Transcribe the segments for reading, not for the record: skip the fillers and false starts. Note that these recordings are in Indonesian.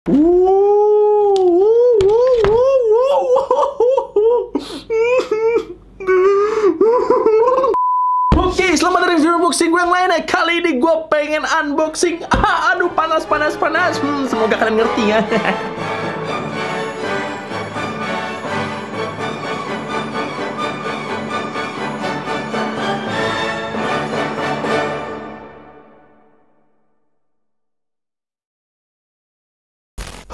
Oke, selamat datang di unboxing gue yang lainnya. Kali ini gue pengen unboxing. Aduh, panas. Semoga kalian ngerti ya.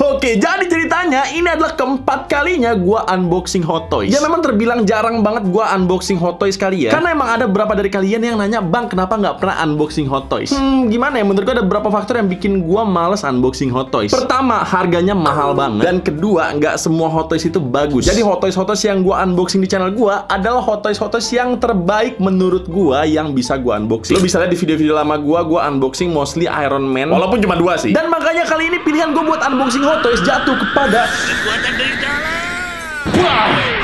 Oke, jadi ceritanya ini adalah keempat kalinya gue unboxing Hot Toys. Ya memang terbilang jarang banget gue unboxing Hot Toys kali ya. Karena emang ada beberapa dari kalian yang nanya, "Bang, kenapa nggak pernah unboxing Hot Toys?" Gimana ya, menurut gue ada beberapa faktor yang bikin gue males unboxing Hot Toys. Pertama, harganya mahal banget. Dan kedua, nggak semua Hot Toys itu bagus. Jadi Hot Toys yang gue unboxing di channel gue adalah Hot Toys yang terbaik menurut gue yang bisa gue unboxing. Lo bisa lihat di video-video lama gue unboxing mostly Iron Man. Walaupun cuma 2 sih. Dan makanya kali ini pilihan gue buat unboxing Hot Toys jatuh kepada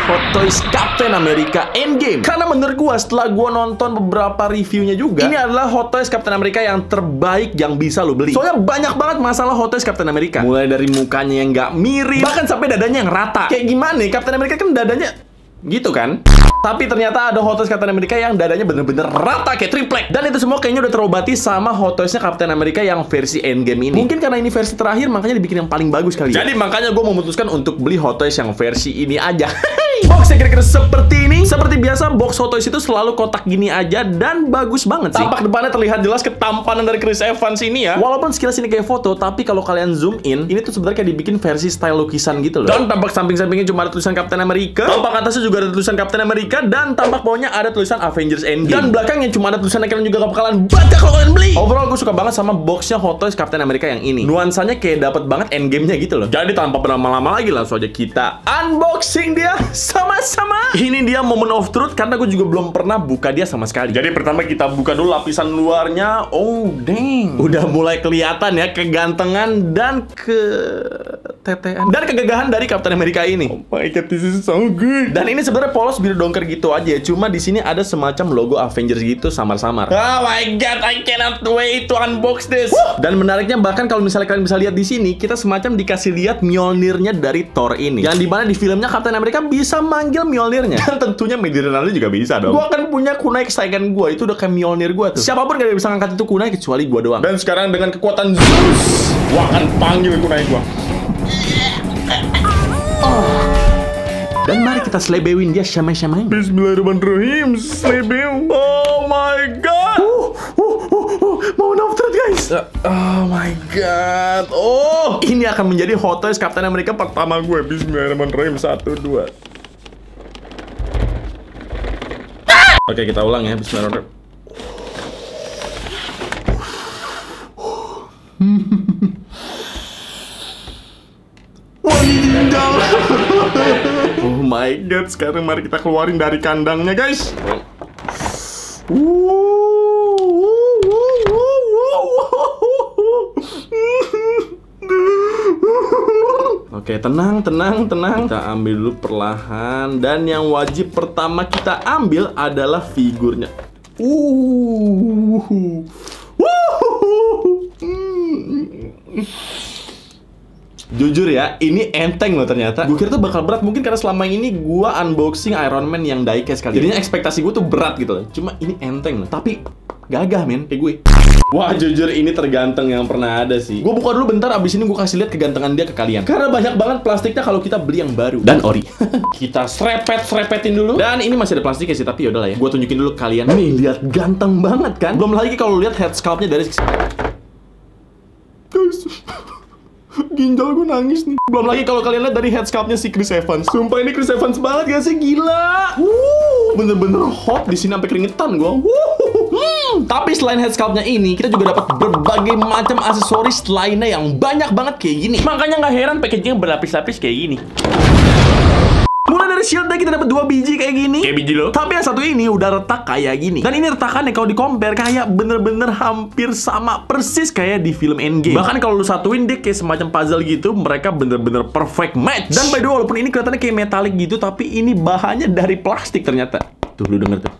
Hot Toys Captain America Endgame. Karena menurut gua setelah gua nonton beberapa reviewnya juga, ini adalah Hot Toys Captain America yang terbaik yang bisa lo beli. Soalnya banyak banget masalah Hot Toys Captain America. Mulai dari mukanya yang nggak mirip, bahkan sampai dadanya yang rata. Kayak gimana? Captain America kan dadanya gitu kan? Tapi ternyata ada Hot Toys Captain America yang dadanya bener-bener rata kayak triplek. Dan itu semua kayaknya udah terobati sama Hot Toys-nya Captain America yang versi Endgame ini. Mungkin karena ini versi terakhir, makanya dibikin yang paling bagus kali ya. Jadi makanya gue memutuskan untuk beli Hot Toys yang versi ini aja. Boxnya kira-kira seperti ini. Seperti biasa, box Hot Toys itu selalu kotak gini aja dan bagus banget sih. Tampak depannya terlihat jelas ketampanan dari Chris Evans ini ya. Walaupun sekilas ini kayak foto, tapi kalau kalian zoom in, ini tuh sebenarnya kayak dibikin versi style lukisan gitu loh. Dan tampak samping-sampingnya cuma ada tulisan Captain America. Tampak atasnya juga ada tulisan Captain America. Dan tampak bawahnya ada tulisan Avengers Endgame. Dan belakangnya cuma ada tulisan yang kalian juga gak bakalan baca kalau kalian beli. Overall gue suka banget sama boxnya Hot Toys Captain America yang ini. Nuansanya kayak dapet banget Endgame-nya gitu loh. Jadi tanpa berlama-lama lagi, langsung aja kita unboxing dia sama-sama. Ini dia moment of truth karena gue juga belum pernah buka dia sama sekali. Jadi pertama kita buka dulu lapisan luarnya. Oh dang, udah mulai kelihatan ya kegantengan dan ketetean dan kegagahan dari Captain America ini. Oh my god, this is so good. Dan ini sebenarnya polos biru dongker gitu aja. Cuma di sini ada semacam logo Avengers gitu samar-samar. Oh my god, I cannot wait to unbox this. Dan menariknya bahkan kalau misalnya kalian bisa lihat di sini, kita semacam dikasih lihat Mjolnirnya dari Thor ini. Yang dimana di filmnya Captain America bisa manggil Mjolnirnya. Dan tentunya Made in Italy juga bisa dong. Gua kan punya kunai kesayangan gua, itu udah kayak Mjolnir gua tuh. Siapapun gak bisa ngangkat itu kunai kecuali gua doang. Dan sekarang dengan kekuatan Zeus, gua akan panggil kunai gua. Dan mari kita slebewin dia syamai-syamai. Bismillahirrahmanirrahim. Slebew. Oh my god. Mau naftar guys. Oh my god. Oh, ini akan menjadi Hot Toys Captain America pertama gue. Bismillahirrahmanirrahim. 1, 2. Oke, kita ulang ya. Bismillahirrahmanirrahim. Wadidaw. Oh my god, sekarang mari kita keluarin dari kandangnya guys. Oke, tenang. Kita ambil dulu perlahan. Dan yang wajib pertama kita ambil adalah figurnya. Jujur ya, ini enteng loh ternyata. Gue kira tuh bakal berat, mungkin karena selama ini gue unboxing Iron Man yang diecast kali. Jadinya ekspektasi gue tuh berat gitu loh. Cuma ini enteng loh. Tapi gagah men, kayak gue. Wah, jujur ini terganteng yang pernah ada sih. Gue buka dulu bentar, abis ini gue kasih lihat kegantengan dia ke kalian. Karena banyak banget plastiknya kalau kita beli yang baru dan ori. Kita serepetin dulu. Dan ini masih ada plastiknya sih, tapi yaudahlah ya. Gue tunjukin dulu ke kalian. Nih, lihat ganteng banget kan? Belum lagi kalau lihat head sculptnya dari guys. Ginjal gue nangis nih. Belum lagi kalau kalian lihat dari head sculptnya si Chris Evans. Sumpah ini Chris Evans banget gak sih? Gila. Bener-bener hot di sini sampai keringetan gue. Tapi selain head sculptnya ini, kita juga dapat berbagai macam aksesoris lainnya yang banyak banget kayak gini. Makanya nggak heran packagingnya berlapis-lapis kayak gini. Mulai dari shieldnya kita dapat 2 biji kayak gini. Kayak biji lo. Tapi yang satu ini udah retak kayak gini. Dan ini retakannya kalau di compare kayak bener-bener hampir sama persis kayak di film Endgame. Bahkan kalau lu satuin dia kayak semacam puzzle gitu, mereka bener-bener perfect match. Dan by the way, walaupun ini kelihatannya kayak metalik gitu, tapi ini bahannya dari plastik ternyata. Tuh, lu denger tuh.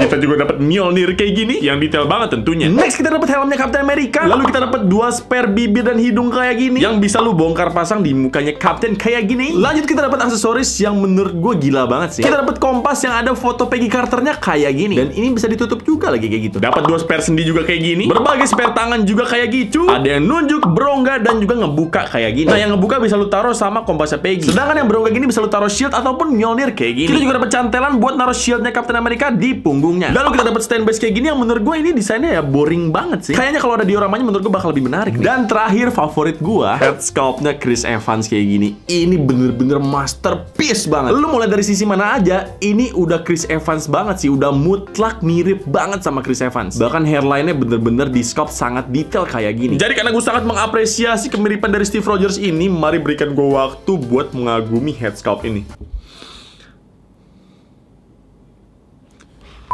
Kita juga dapat Mjolnir kayak gini, yang detail banget tentunya. Next kita dapat helmnya Captain America. Lalu kita dapat 2 spare bibir dan hidung kayak gini, yang bisa lu bongkar pasang di mukanya Captain kayak gini. Lanjut kita dapat aksesoris yang menurut gue gila banget sih. Kita dapat kompas yang ada foto Peggy Carternya kayak gini, dan ini bisa ditutup juga lagi kayak gitu. Dapat 2 spare sendi juga kayak gini, berbagai spare tangan juga kayak gitu. Ada yang nunjuk, berongga, dan juga ngebuka kayak gini. Nah, yang ngebuka bisa lu taruh sama kompasnya Peggy. Sedangkan yang berongga gini bisa lu taruh shield ataupun Mjolnir kayak gini. Kita juga dapat cantelan buat naruh shieldnya Captain America di punggungnya. Lalu kita dapat stand base kayak gini, yang menurut gue ini desainnya ya boring banget sih. Kayaknya kalau ada dioramanya menurut gue bakal lebih menarik nih. Dan terakhir favorit gue, head sculptnya Chris Evans kayak gini. Ini bener-bener masterpiece banget. Lu mulai dari sisi mana aja, ini udah Chris Evans banget sih. Udah mutlak mirip banget sama Chris Evans. Bahkan hairline-nya bener-bener di sculpt sangat detail kayak gini. Jadi karena gue sangat mengapresiasi kemiripan dari Steve Rogers ini, mari berikan gue waktu buat mengagumi head sculpt ini.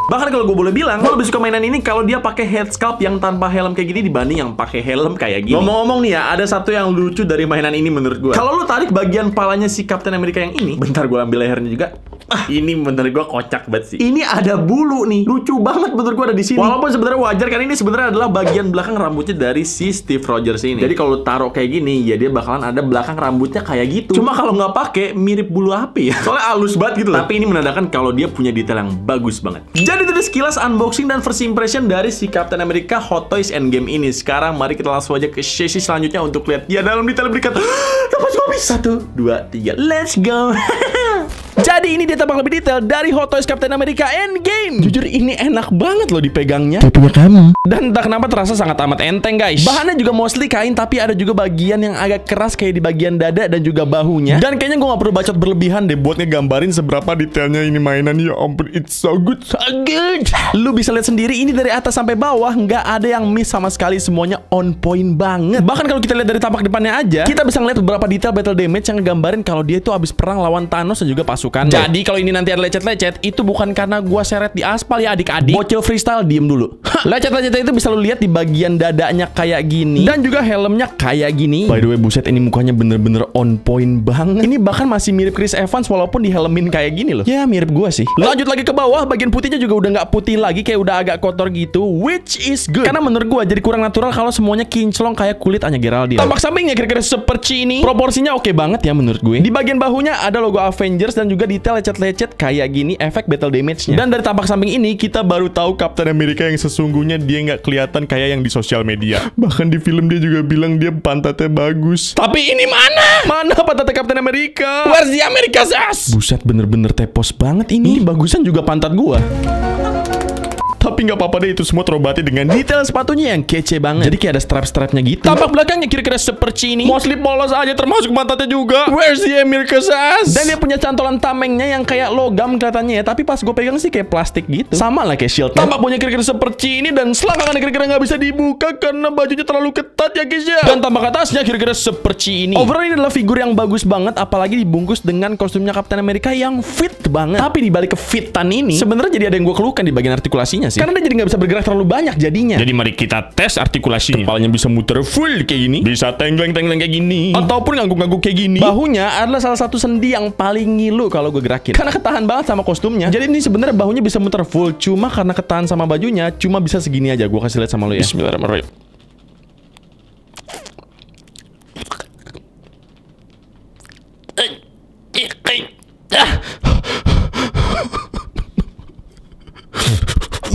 Bahkan kalau gue boleh bilang, gue lebih suka mainan ini kalau dia pakai head sculpt yang tanpa helm kayak gini dibanding yang pakai helm kayak gini. Ngomong-ngomong nih ya, ada satu yang lucu dari mainan ini menurut gue. Kalau lu tarik bagian palanya si Captain America yang ini, bentar gue ambil lehernya juga. Ini menurut gue kocak banget sih. Ini ada bulu nih, lucu banget menurut gue ada di sini. Walaupun sebenarnya wajar kan ini sebenarnya adalah bagian belakang rambutnya dari si Steve Rogers ini. Jadi kalau lu taruh kayak gini, ya dia bakalan ada belakang rambutnya kayak gitu. Cuma kalau nggak pakai mirip bulu api ya. Soalnya halus banget gitu loh. Tapi ini menandakan kalau dia punya detail yang bagus banget. Jadi itu sekilas unboxing dan first impression dari si Captain America Hot Toys Endgame ini. Sekarang mari kita langsung aja ke sesi selanjutnya untuk lihat dia dalam detail berikut. Dapat kopi 1, 2, 3, let's go. Jadi ini dia tampak lebih detail dari Hot Toys Captain America Endgame. Jujur ini enak banget loh dipegangnya. Kayak punya kamu. Dan entah kenapa terasa sangat amat enteng guys. Bahannya juga mostly kain, tapi ada juga bagian yang agak keras kayak di bagian dada dan juga bahunya. Dan kayaknya gue gak perlu bacot berlebihan deh buat ngegambarin seberapa detailnya ini mainan. Ya ampun, it's so good, so good. Lu bisa lihat sendiri ini dari atas sampai bawah nggak ada yang miss sama sekali, semuanya on point banget. Bahkan kalau kita lihat dari tampak depannya aja, kita bisa ngeliat beberapa detail battle damage yang ngegambarin kalau dia itu abis perang lawan Thanos dan juga pasukan. Jadi kalau ini nanti ada lecet-lecet, itu bukan karena gua seret di aspal ya adik-adik. Bocil freestyle, diem dulu. Lecet-lecetnya itu bisa lu lihat di bagian dadanya kayak gini, dan juga helmnya kayak gini. By the way, buset, ini mukanya bener-bener on point banget. Ini bahkan masih mirip Chris Evans walaupun dihelmin kayak gini loh. Ya mirip gua sih. Lanjut lagi ke bawah, bagian putihnya juga udah nggak putih lagi, kayak udah agak kotor gitu, which is good. Karena menurut gua jadi kurang natural kalau semuanya kinclong kayak kulit Anya Geraldine. Tampak sampingnya kira-kira seperti ini. Proporsinya oke banget ya menurut gue. Di bagian bahunya ada logo Avengers dan juga detail lecet-lecet kayak gini efek battle damage-nya. Dan dari tampak samping ini kita baru tahu Captain America yang sesungguhnya dia nggak kelihatan kayak yang di sosial media. Bahkan di film dia juga bilang dia pantatnya bagus. Tapi ini mana? Mana pantatnya Captain America? Where's the America's ass? Buset, bener-bener tepos banget ini. Bagusan juga pantat gua. Tapi nggak apa-apa deh, itu semua terobati dengan detail sepatunya yang kece banget. Jadi kayak ada strap-strapnya gitu. Tampak belakangnya kira-kira seperti ini. Mostly polos aja, termasuk pantatnya juga. Where's the America's ass? Dan dia punya cantolan tamengnya yang kayak logam kelihatannya ya. Tapi pas gue pegang sih kayak plastik gitu. Sama lah kayak shield. Tampak punya kira-kira seperti ini. Dan selangkangannya kira-kira nggak bisa dibuka karena bajunya terlalu ketat ya guys ya. Dan tampak atasnya kira-kira seperti ini. Overall ini adalah figur yang bagus banget. Apalagi dibungkus dengan kostumnya Captain America yang fit banget. Tapi dibalik ke fitan ini, sebenarnya jadi ada yang gue keluhkan di bagian artikulasinya sih. Karena dia jadi nggak bisa bergerak terlalu banyak jadinya. Jadi mari kita tes artikulasinya. Kepalanya bisa muter full kayak gini, bisa tengleng-tengleng kayak gini, ataupun ngangguk-ngangguk kayak gini. Bahunya adalah salah satu sendi yang paling ngilu kalau gue gerakin, karena ketahan banget sama kostumnya. Jadi ini sebenarnya bahunya bisa muter full, cuma karena ketahan sama bajunya, cuma bisa segini aja. Gue kasih lihat sama lo ya. Bismillahirrahmanirrahim.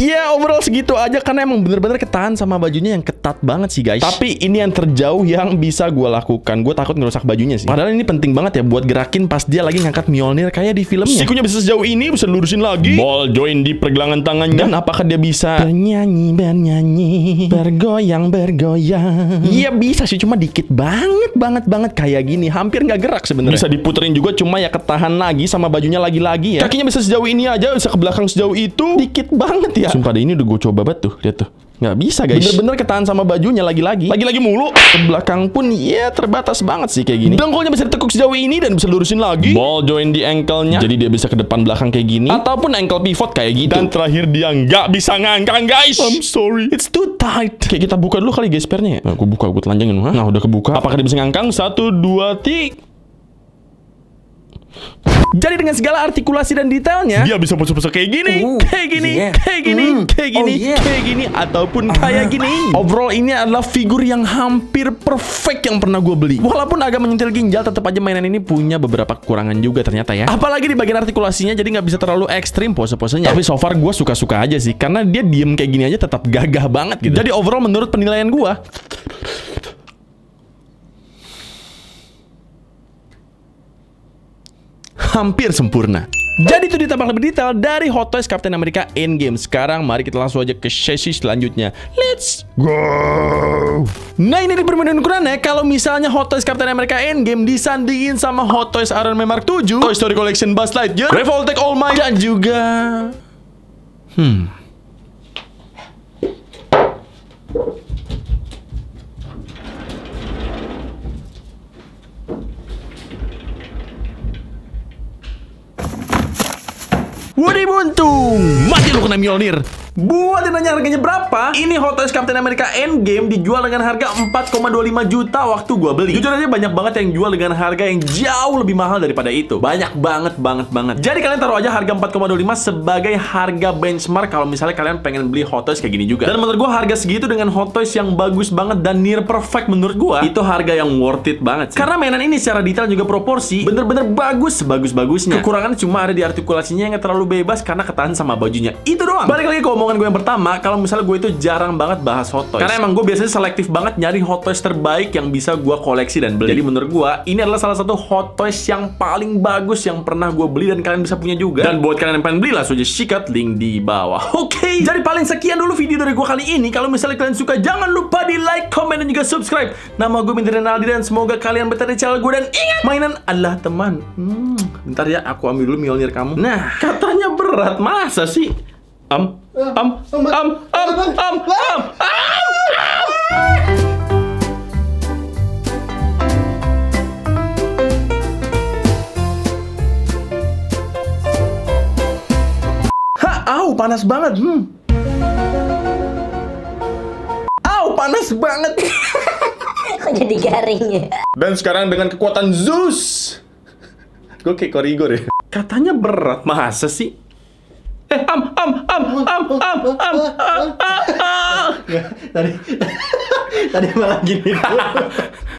Ya overall segitu aja karena emang bener-bener ketahan sama bajunya yang ketat banget sih guys. Tapi ini yang terjauh yang bisa gue lakukan. Gue takut ngerusak bajunya sih. Padahal ini penting banget ya buat gerakin pas dia lagi ngangkat Mjolnir kayak di filmnya. Sikunya bisa sejauh ini, bisa lurusin lagi. Ball join di pergelangan tangannya. Dan apakah dia bisa bernyanyi, bergoyang? Iya bisa sih, cuma dikit banget kayak gini. Hampir nggak gerak sebenarnya. Bisa diputerin juga, cuma ya ketahan lagi sama bajunya lagi-lagi ya. Kakinya bisa sejauh ini aja, bisa ke belakang sejauh itu. Dikit banget ya. Sumpah deh, ini udah gue coba banget tuh. Lihat tuh. Nggak bisa guys. Bener-bener ketahan sama bajunya lagi-lagi mulu. Ke belakang pun ya terbatas banget sih kayak gini. Dengkulnya bisa ditekuk sejauh ini dan bisa lurusin lagi. Ball join di ankle-nya, jadi dia bisa ke depan belakang kayak gini, ataupun ankle pivot kayak gitu. Dan terakhir dia nggak bisa ngangkang guys. I'm sorry, it's too tight. Kayak kita buka dulu kali guys spare-nya ya. Nah, gue buka, gue telanjangin. Nah udah kebuka. Apakah dia bisa ngangkang? 1, 2, 3. Jadi dengan segala artikulasi dan detailnya, dia bisa pose-pose kayak gini, kayak gini, kayak gini, kayak gini, kayak gini, ataupun kayak gini. Overall ini adalah figur yang hampir perfect yang pernah gue beli. Walaupun agak menyentil ginjal, tetap aja mainan ini punya beberapa kekurangan juga ternyata ya. Apalagi di bagian artikulasinya, jadi nggak bisa terlalu ekstrim pose-posenya. Tapi so far gue suka-suka aja sih, karena dia diem kayak gini aja tetap gagah banget gitu. Jadi overall menurut penilaian gue, hampir sempurna. Jadi itu ditambah lebih detail dari Hot Toys Captain America Endgame. Sekarang mari kita langsung aja ke sesi selanjutnya. Let's go. Nah ini di permainan ukurannya, kalau misalnya Hot Toys Captain America Endgame disandingin sama Hot Toys Iron Man Mark 7, Toy Story Collection Buzz Lightyear, Revoltech All Might, dan juga Woody buntung, mati lu kena Mjolnir. Buat yang nanya harganya berapa, ini Hot Toys Captain America Endgame dijual dengan harga 4,25 juta waktu gua beli. Jujur aja banyak banget yang jual dengan harga yang jauh lebih mahal daripada itu. Banyak banget. Jadi kalian taruh aja harga 4,25 sebagai harga benchmark kalau misalnya kalian pengen beli Hot Toys kayak gini juga. Dan menurut gua harga segitu dengan Hot Toys yang bagus banget dan near perfect menurut gua, itu harga yang worth it banget sih. Karena mainan ini secara detail juga proporsi bener-bener bagus-bagusnya. Kekurangannya cuma ada di artikulasinya yang terlalu bebas karena ketahan sama bajunya. Itu doang. Balik lagi ke omongan gue yang pertama, kalau misalnya gue itu jarang banget bahas Hot Toys. Karena emang gue biasanya selektif banget nyari Hot Toys terbaik yang bisa gue koleksi dan beli. Jadi menurut gue, ini adalah salah satu Hot Toys yang paling bagus yang pernah gue beli dan kalian bisa punya juga. Dan buat kalian yang pengen beli, langsung aja sikat link di bawah. Oke, jadi paling sekian dulu video dari gue kali ini. Kalau misalnya kalian suka, jangan lupa di like, comment, dan juga subscribe. Nama gue Minty Renaldi dan semoga kalian betah di channel gue. Dan ingat, mainan adalah teman. Bentar ya, aku ambil dulu Mjolnir kamu. Nah, katanya berat, masa sih? Panas banget. Panas banget. Kok jadi garing ya? Dan sekarang dengan kekuatan Zeus, gue kayak korigor ya. Katanya berat, masa sih? Tadi malah gini.